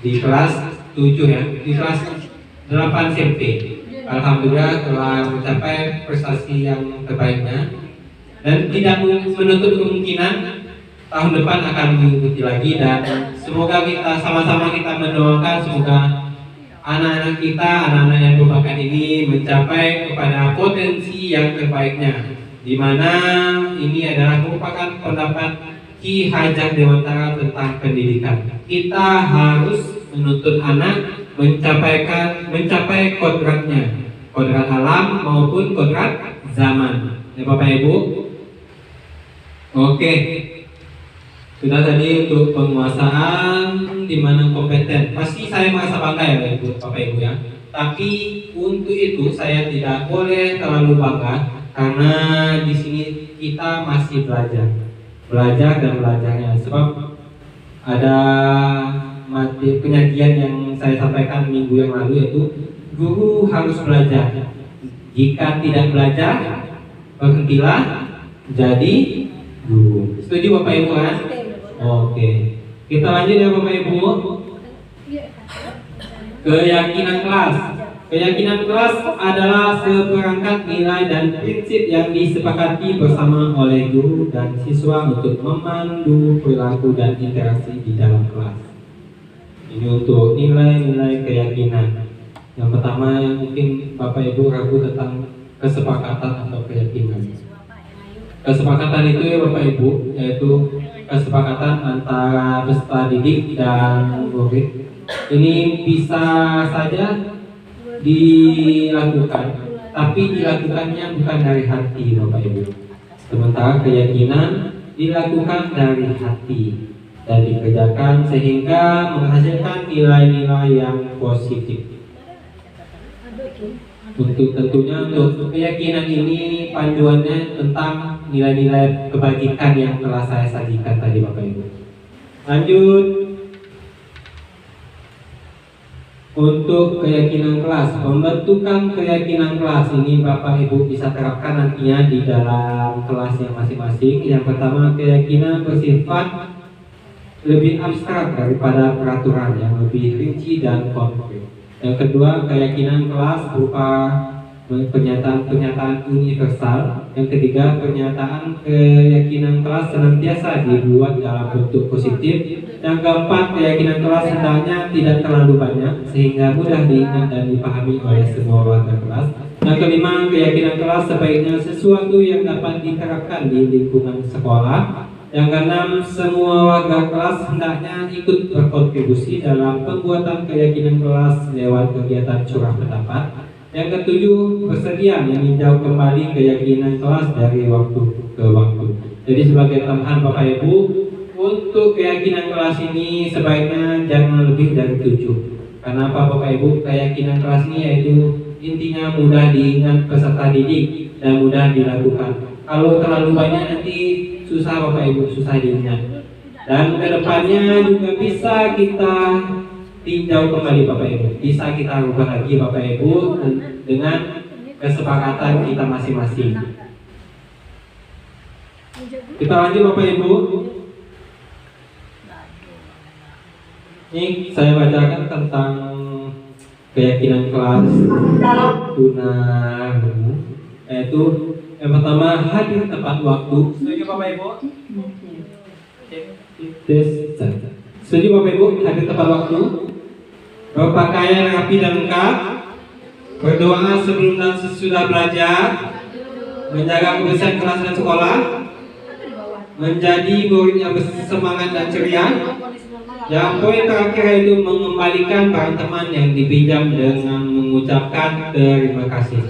di kelas 7 ya, di kelas 8 SMP. Alhamdulillah telah mencapai prestasi yang terbaiknya dan tidak menutup kemungkinan tahun depan akan mengikuti lagi, dan semoga kita sama-sama kita mendoakan semoga anak-anak kita, anak-anak yang berbakat ini mencapai kepada potensi yang terbaiknya, di mana ini adalah merupakan pendapat Ki Hajar Dewantara tentang pendidikan. Kita harus menuntut anak mencapai kodratnya, kodrat alam maupun kodrat zaman. Ya Bapak Ibu. Oke. Sudah tadi untuk penguasaan di mana kompeten. Pasti saya merasa bangga ya Ibu, Bapak Ibu ya. Tapi untuk itu saya tidak boleh terlalu bangga karena di sini kita masih belajar dan belajarnya. Sebab ada materi penyajian yang saya sampaikan minggu yang lalu yaitu guru harus belajar. Jika tidak belajar, berhentilah jadi guru. Setuju Bapak Ibu kan? Oke. Kita lanjut ya Bapak Ibu. Keyakinan kelas. Keyakinan kelas adalah seperangkat nilai dan prinsip yang disepakati bersama oleh guru dan siswa untuk memandu perilaku dan interaksi di dalam kelas. Ini untuk nilai-nilai keyakinan. Yang pertama mungkin Bapak Ibu ragu tentang kesepakatan atau keyakinan. Kesepakatan itu ya Bapak Ibu, yaitu kesepakatan antara peserta didik dan murid. Ini bisa saja dilakukan, tapi dilakukannya bukan dari hati Bapak Ibu. Sementara keyakinan dilakukan dari hati dan dikerjakan sehingga menghasilkan nilai-nilai yang positif. Untuk tentunya untuk keyakinan ini panduannya tentang nilai-nilai kebajikan yang telah saya sajikan tadi Bapak Ibu. Lanjut. Untuk keyakinan kelas, pembentukan keyakinan kelas ini Bapak Ibu bisa terapkan nantinya di dalam kelas yang masing-masing. Yang pertama, keyakinan bersifat lebih abstrak daripada peraturan yang lebih rinci dan konkret. Yang kedua, keyakinan kelas berupa pernyataan-pernyataan universal. Yang ketiga, pernyataan keyakinan kelas senantiasa dibuat dalam bentuk positif. Yang keempat, keyakinan kelas hendaknya tidak terlalu banyak sehingga mudah diingat dan dipahami oleh semua warga kelas. Yang kelima, keyakinan kelas sebaiknya sesuatu yang dapat diterapkan di lingkungan sekolah. Yang keenam, semua warga kelas hendaknya ikut berkontribusi dalam pembuatan keyakinan kelas lewat kegiatan curah pendapat. Yang ketujuh, bersedia meninjau kembali keyakinan kelas dari waktu ke waktu. Jadi sebagai tambahan Bapak Ibu, untuk keyakinan kelas ini sebaiknya jangan lebih dari 7. Karena apa Bapak Ibu? Keyakinan kelas ini yaitu intinya mudah diingat peserta didik dan mudah dilakukan. Kalau terlalu banyak nanti susah Bapak Ibu, susah diingat. Dan kedepannya juga bisa kita tinjau kembali Bapak Ibu, bisa kita rubah lagi Bapak Ibu dengan kesepakatan kita masing-masing. Kita lanjut Bapak Ibu. Ini saya bacakan tentang keyakinan kelas tunarungu, yaitu yang pertama, hadir tepat waktu. Setuju Bapak Ibu? Setuju Bapak Ibu? Hadir tepat waktu. Berpakaian rapi dan lengkap. Berdoa sebelum dan sesudah belajar. Menjaga kebersihan kelas dan sekolah. menjadi murid yang bersemangat dan ceria. Yang poin terakhir itu mengembalikan barang teman yang dipinjam dengan mengucapkan terima kasih.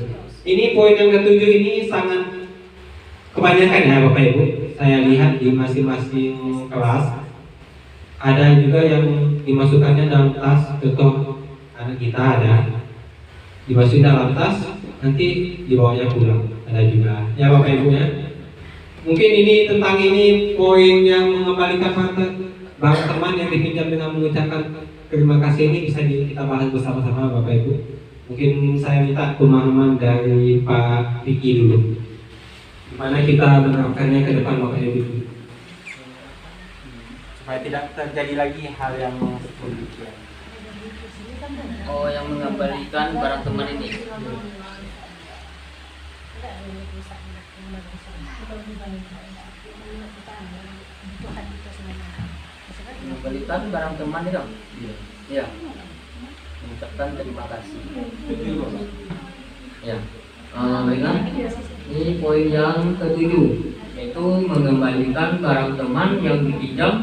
Ini poin yang ketujuh, ini sangat kebanyakan ya Bapak Ibu. Saya lihat di masing-masing kelas ada juga yang dimasukkannya dalam tas. Contoh anak kita ada dimasukin dalam tas, nanti dibawanya pulang. Ada juga ya Bapak Ibu ya. Mungkin ini tentang ini poin yang mengembalikan barang teman yang dipinjam dengan mengucapkan terima kasih, ini bisa kita bahas bersama-sama Bapak Ibu. Mungkin saya minta pemahaman dari Pak Vicky dulu, gimana kita menerapkannya ke depan Bapak Ibu, supaya tidak terjadi lagi hal yang demikian. Oh, yang mengembalikan barang teman ini. Mengembalikan barang teman itu. Iya. Mengucapkan terima kasih. Ya. Baiklah. Ini poin yang ketujuh, yaitu mengembalikan barang teman yang dipinjam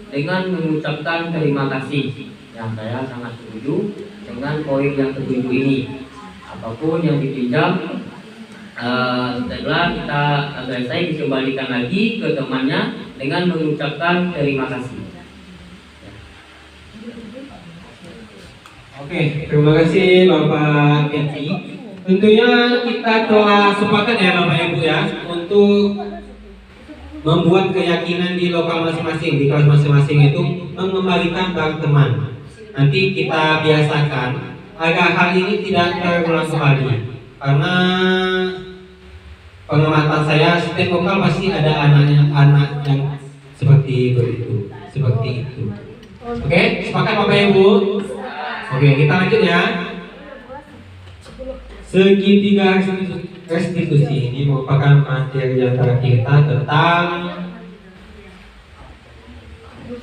dengan mengucapkan terima kasih. Yang saya sangat setuju dengan poin yang ketujuh ini. Apapun yang dipinjam, setelah kita selesai dikembalikan lagi ke temannya dengan mengucapkan terima kasih. Oke, terima kasih Bapak Vicky. Tentunya kita telah sepakat ya Bapak Ibu ya, untuk membuat keyakinan di lokal masing-masing, di kelas masing-masing itu mengembalikan barang teman. Nanti kita biasakan agar hal ini tidak terulang kembali, karena pengamatan saya setiap lokal pasti ada anak yang seperti itu. Oke, sepakat Bapak Ibu? Oke, kita lanjut ya. Segitiga restitusi ini merupakan materi yang terakhir kita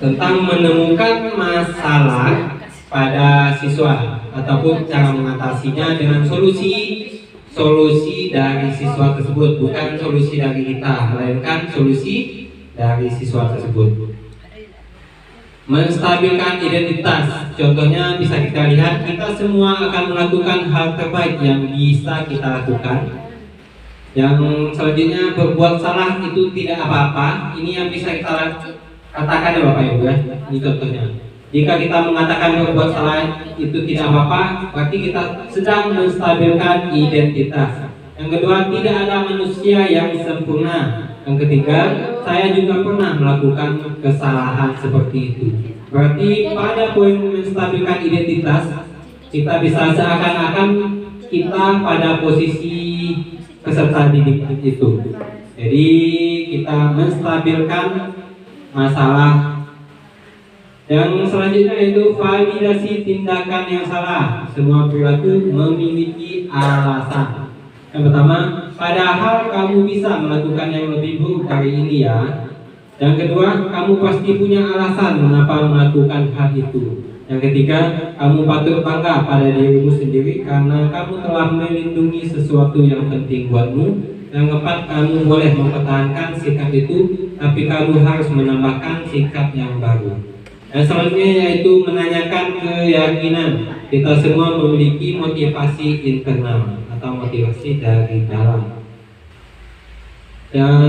tentang menemukan masalah pada siswa ataupun cara mengatasinya dengan solusi dari siswa tersebut, bukan solusi dari kita, melainkan solusi dari siswa tersebut. Menstabilkan identitas, contohnya bisa kita lihat, kita semua akan melakukan hal terbaik yang bisa kita lakukan. Yang selanjutnya, berbuat salah itu tidak apa-apa. Ini yang bisa kita katakan ya Bapak Ibu ya. Ini contohnya. Jika kita mengatakan berbuat salah itu tidak apa-apa, berarti kita sedang menstabilkan identitas. Yang kedua, tidak ada manusia yang sempurna. Yang ketiga, saya juga pernah melakukan kesalahan seperti itu. Berarti pada poin menstabilkan identitas, kita bisa seakan-akan kita pada posisi peserta didik itu. Jadi kita menstabilkan masalah. Yang selanjutnya yaitu validasi tindakan yang salah. Semua perilaku memiliki alasan. Yang pertama, padahal kamu bisa melakukan yang lebih buruk dari ini ya. Yang kedua, kamu pasti punya alasan mengapa melakukan hal itu. Yang ketiga, kamu patut bangga pada dirimu sendiri karena kamu telah melindungi sesuatu yang penting buatmu. Yang keempat, kamu boleh mempertahankan sikap itu, tapi kamu harus menambahkan sikap yang baru. Dan selanjutnya yaitu menanyakan keyakinan. Kita semua memiliki motivasi internal atau motivasi dari dalam. Yang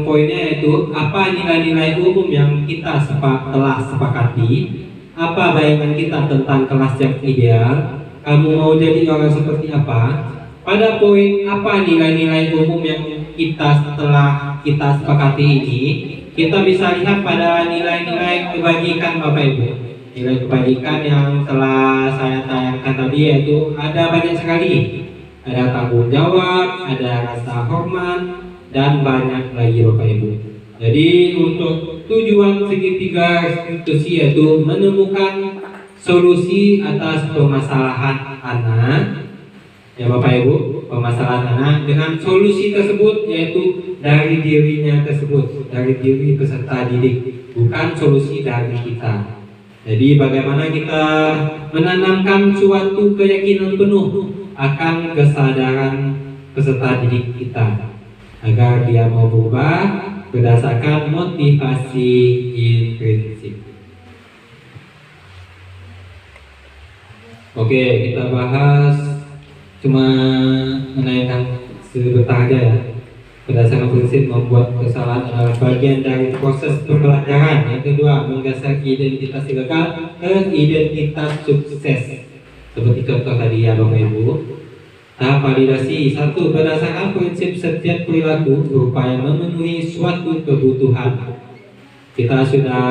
poinnya yaitu apa nilai-nilai umum yang kita telah sepakati, apa bayangan kita tentang kelas yang ideal, kamu mau jadi orang seperti apa. Pada poin apa nilai-nilai umum yang telah kita sepakati ini, kita bisa lihat pada nilai-nilai kebajikan Bapak Ibu. Nilai kebajikan yang telah saya tayangkan tadi yaitu ada banyak sekali. Ada tanggung jawab, ada rasa hormat, dan banyak lagi Bapak Ibu. Jadi untuk tujuan segitiga restitusi yaitu menemukan solusi atas permasalahan anak ya Bapak Ibu, permasalahan anak dengan solusi tersebut yaitu dari dirinya tersebut, dari diri peserta didik, bukan solusi dari kita. Jadi bagaimana kita menanamkan suatu keyakinan penuh akan kesadaran peserta didik kita agar dia mau berubah berdasarkan motivasi intrinsik. Oke, kita bahas cuma menanyakan sebentar aja ya. Berdasarkan prinsip membuat kesalahan adalah bagian dari proses pembelajaran. Yang kedua, menggeser identitas gagal ke identitas sukses. Seperti contoh tadi ya Bapak Ibu. Tahap validasi. 1. Berdasarkan prinsip setiap perilaku berupaya memenuhi suatu kebutuhan. Kita sudah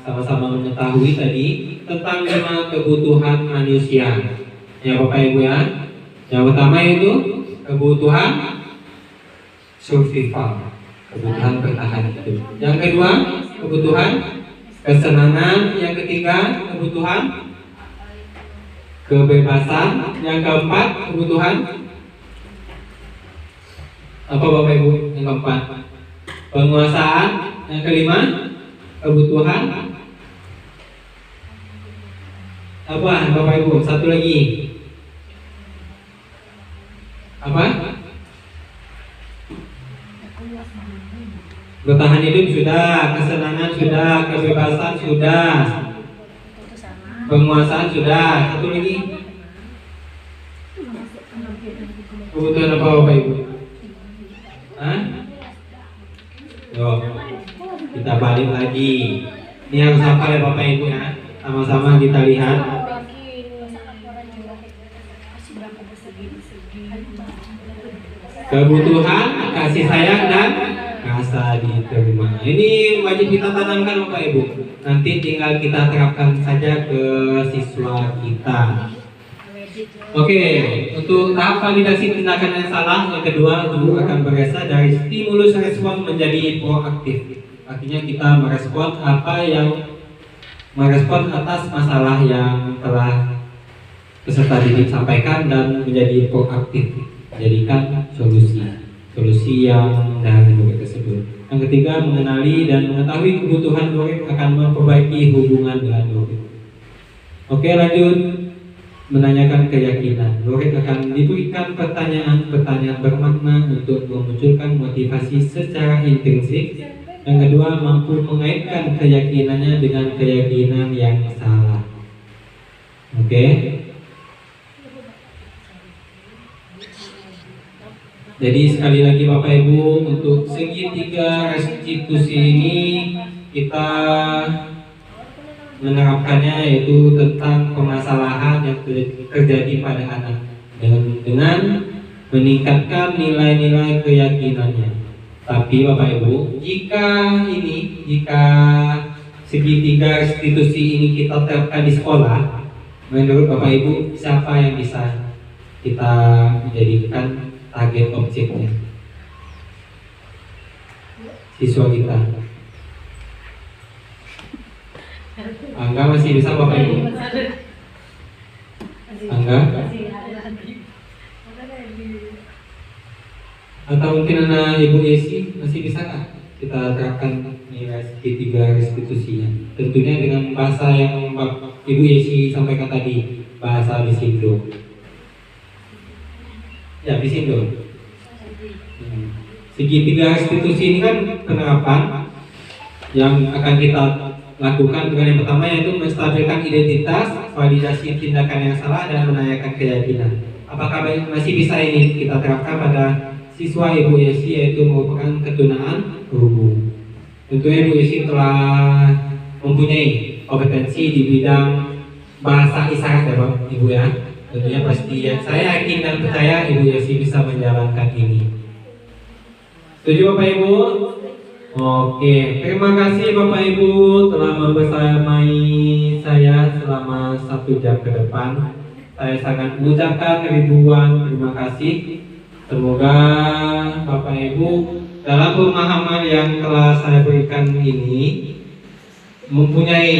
sama-sama mengetahui tadi tentang 5 kebutuhan manusia. Ya Bapak Ibu ya. Yang pertama itu kebutuhan survival, kebutuhan bertahan hidup. Yang kedua, kebutuhan kesenangan. Yang ketiga, kebutuhan kebebasan. Yang keempat, kebutuhan apa Bapak Ibu? Yang keempat, penguasaan. Yang kelima, kebutuhan apa Bapak Ibu? Satu lagi apa? Bertahan hidup sudah, kesenangan sudah, kebebasan sudah, penguasaan sudah. Satu lagi, kebutuhan apa Bapak Ibu? Hah? Yo, kita balik lagi. Ini harus hafal ya Bapak Ibu ya. Sama-sama kita lihat. Kebutuhan, kasih sayang dan rasa diterima. Ini wajib kita tanamkan Bapak Ibu. Nanti tinggal kita terapkan saja ke siswa kita. Oke, untuk tahap validasi tindakan yang salah, yang kedua guru akan bergeser dari stimulus respon menjadi proaktif. Artinya kita merespon atas masalah yang telah peserta didik sampaikan dan menjadi proaktif, jadikan solusi yang dari murid tersebut. Yang ketiga, mengenali dan mengetahui kebutuhan murid akan memperbaiki hubungan dengan murid. Oke, lanjut. Menanyakan keyakinan. Murid akan diberikan pertanyaan-pertanyaan bermakna untuk memunculkan motivasi secara intrinsik. Yang kedua, mampu mengaitkan keyakinannya dengan keyakinan yang salah. Oke. Jadi sekali lagi Bapak Ibu, untuk segitiga restitusi ini kita menerapkannya yaitu tentang permasalahan yang terjadi pada anak dengan meningkatkan nilai-nilai keyakinannya. Tapi Bapak Ibu, jika segitiga restitusi ini kita terapkan di sekolah, menurut Bapak Ibu siapa yang bisa kita menjadikan target objeknya? Siswa kita. Angga masih bisa Bapak Ibu? Angga? Atau mungkin anak Ibu Yesi masih bisa nggak kita terapkan nilai segitiga restitusinya? Tentunya dengan bahasa yang Ibu Yesi sampaikan tadi, bahasa Bisindo. Ya, Bisindo. Segitiga restitusi ini kan penerapan yang akan kita lakukan dengan yang pertama yaitu menstabilkan identitas, validasi tindakan yang salah, dan menanyakan keyakinan. Apakah masih bisa ini kita terapkan pada siswa Ibu Yesi, yaitu merupakan ketunaan berhubung? Tentunya Ibu Yesi telah mempunyai kompetensi di bidang bahasa isyarat ya Pak Ibu ya. Tentunya pasti ya, saya yakin dan percaya Ibu Yesi bisa menjalankan ini. Setuju Bapak Ibu? Oke, terima kasih Bapak Ibu telah membersamai saya selama 1 jam ke depan. Saya sangat mengucapkan ribuan terima kasih. Semoga Bapak Ibu dalam pemahaman yang telah saya berikan ini mempunyai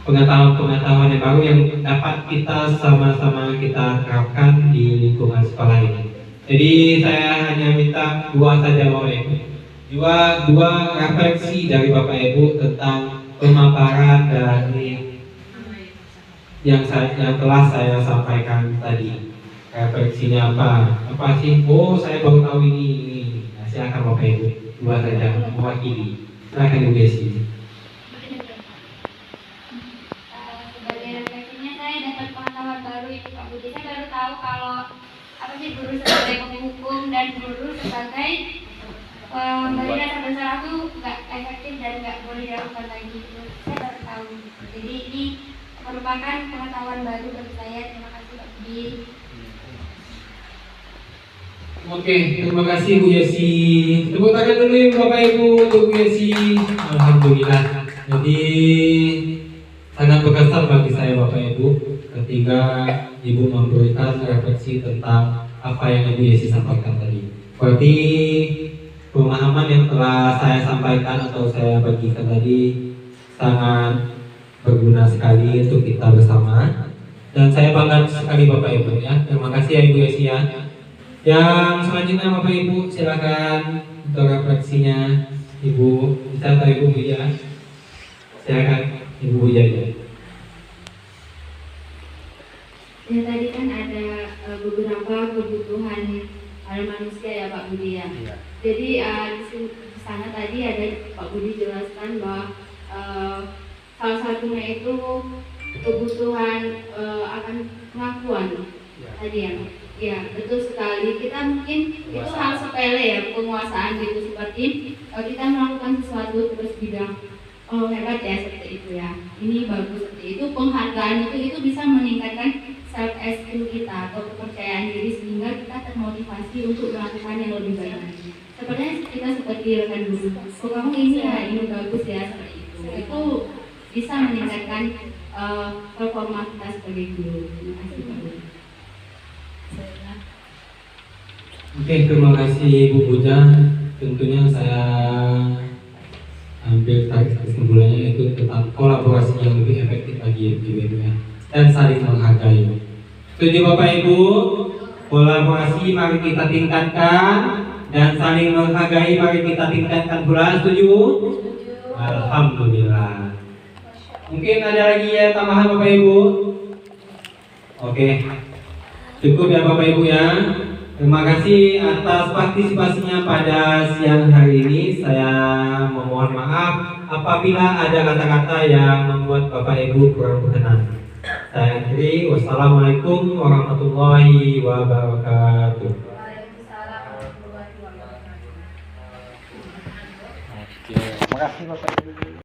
pengetahuan-pengetahuan yang baru yang dapat kita sama-sama kita terapkan di lingkungan sekolah ini. Jadi saya hanya minta dua saja Bapak Ibu. Dua refleksi dari Bapak Ibu tentang pemaparan dari yang telah saya sampaikan tadi. Refleksinya apa sih? Oh, saya baru tahu ini. Nah, silakan Bapak Ibu. dua saja mewakili. Silakan Ibu Desi. Sebagai refleksinya saya dapat pengetahuan baru itu Pak Budi. Saya baru tahu kalau apa sih guru sebagai penghukum dan guru sebagai pemberi dasar besar itu nggak efektif dan nggak boleh dilakukan lagi. Saya baru tahu. Jadi ini merupakan pengetahuan baru bagi saya. Terima kasih Pak Budi. Oke, terima kasih Bu Yesi. Tepuk tangan dulu ya Bapak Ibu untuk Bu Yesi. Alhamdulillah. Jadi sangat berkesan bagi saya Bapak Ibu ketika Ibu memberikan refleksi tentang apa yang Ibu Yesi sampaikan tadi. Berarti pemahaman yang telah saya sampaikan atau saya bagikan tadi sangat berguna sekali untuk kita bersama. Dan saya bangga sekali Bapak Ibu ya. Terima kasih ya Ibu Yesi ya. Yang selanjutnya Bapak Ibu silakan untuk refleksinya Ibu bisa atau Ibu Buya. Silakan Ibu Buya ya. Ya tadi kan ada beberapa kebutuhan manusia ya Pak Budi ya. Iya. Jadi di sana tadi ada Pak Budi jelaskan bahwa salah satunya itu kebutuhan akan pengakuan tadi ya. Ya betul sekali. Kita mungkin itu hal sepele ya, penguasaan gitu, seperti kita melakukan sesuatu terus bilang oh hebat ya seperti itu ya, ini bagus seperti itu. Penghargaan itu bisa meningkatkan self esteem kita atau kepercayaan diri sehingga kita termotivasi untuk melakukan yang lebih baik lagi. Sebenarnya kita seperti rekan dulu, oh kamu ini ya, ini bagus ya seperti itu bisa meningkatkan performa kita sebagai guru. Terima kasih Pak Guru. Oke, terima kasih Bu Buja. Tentunya saya ambil tarik kesimpulannya itu tentang kolaborasi yang lebih efektif bagi ibu ya, dan saling menghargai. Setuju Bapak Ibu? Kolaborasi mari kita tingkatkan dan saling menghargai mari kita tingkatkan pula. Setuju? Alhamdulillah. Mungkin ada lagi ya tambahan Bapak Ibu? Oke, cukup ya Bapak Ibu ya. Terima kasih atas partisipasinya pada siang hari ini. Saya memohon maaf apabila ada kata-kata yang membuat Bapak Ibu kurang berkenan. Saya akhiri. Wassalamualaikum warahmatullahi wabarakatuh. Oke, terima kasih Bapak Ibu.